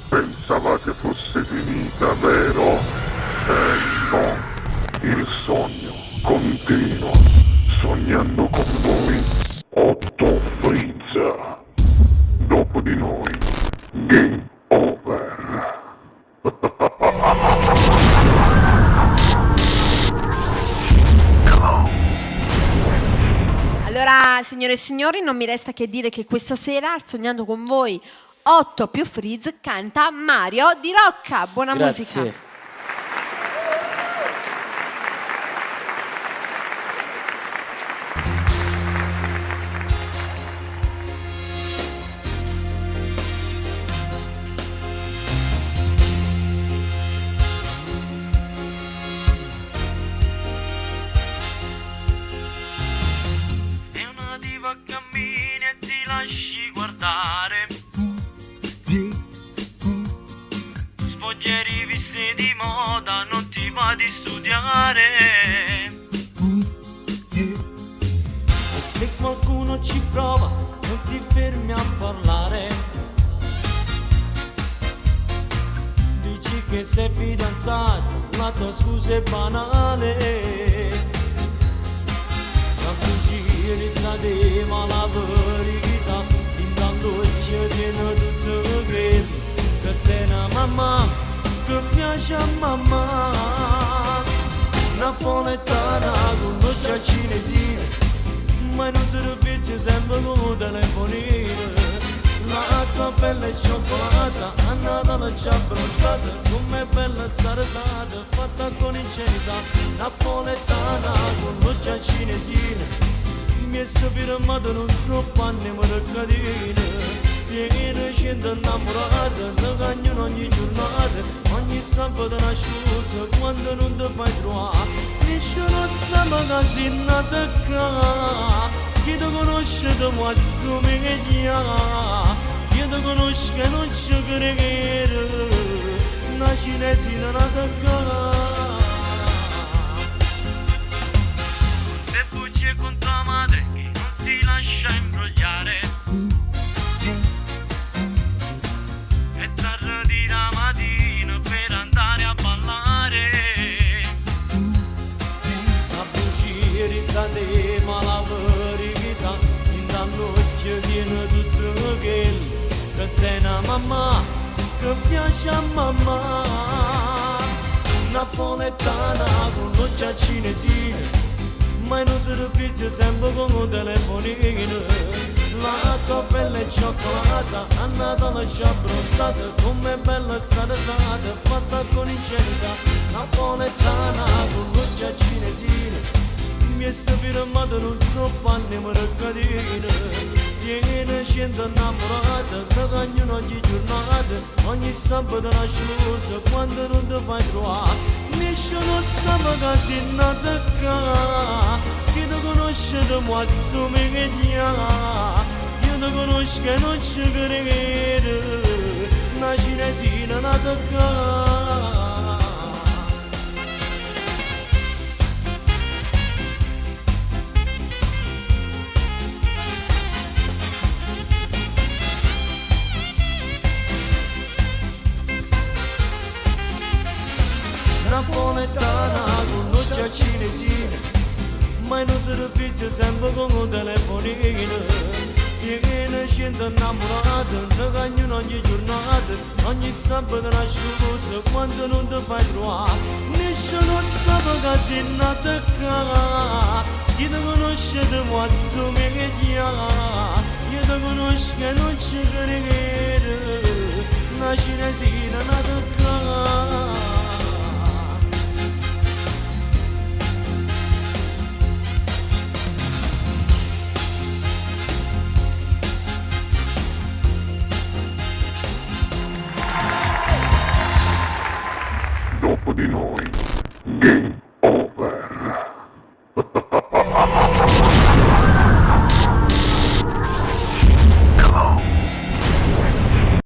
Pensavate fosse finita, vero? No, il sogno continua, sognando con voi, Otto Frizza. Dopo di noi, game over. Allora, signore e signori, non mi resta che dire che questa sera, al Sognando con voi, 8 più Frizz canta Mario Di Rocca. Buona Grazie. musica. È una diva, cammini e ti lasci guardare. Sfoggi riviste di moda, non ti va di studiare. E se qualcuno ci prova, non ti fermi a parlare. Dici che sei fidanzato, la tua scusa è banale. La bugia di ma la verità, intanto ci tiene tutto quello che te una mamma, che piace a mamma. Napoletana con noce cinesina, ma non servizio sempre con un telefonino. La tua pelle è cioccolata, a Natale c'è abbronzata, come bella saresata, fatta con ingenuità. Napoletana con noce cinesina, mi è firmato non so panni ma le catene. Tiene scendo innamorata, ne cagnano ogni giornata, ogni sabato una scusa quando non ti fai trovare. Nessuno sa che sei nata qua, chi ti conosce ti può assomiglia, chi ti conosce non ci crede, una cinesina nata qua. Se bugie con tua madre che non si lascia imbrogliare, è tardi la mattina per andare a ballare. La bugia da te ma la verità, intanto ci tiene tutto quello che te una mamma, che piace a mamma. Napoletana con noce cinesina, ma non servizio sempre con un telefonino. La tua pelle è cioccolata, a Natale c'è abbronzata, come bella saresata, fatta con ingenuità. Napoletana con noce cinesina, mi è firmato non so panni ma le catene. Tiene scendo innamorata, ne cagnano ogni giornata, ogni sabato una scusa quando non ti fai trovare. Nessuno sa che sei nata qua, chi ti conosce ti può assomiglia, io ti conosco e non ci credo, una cinesina nata qua. Napoletana con noce cinesina, ma non servizio sempre con un telefonino. Tiene scendo innamorata, ne cagnano ogni giornata, ogni sabato una scusa quando non ti fai trovare. Nessuno sa che sei nata qua, chi ti conosce ti può assomiglia, io ti conosco e non ci credo, una cinesina nata qua. Dopo di noi, game over.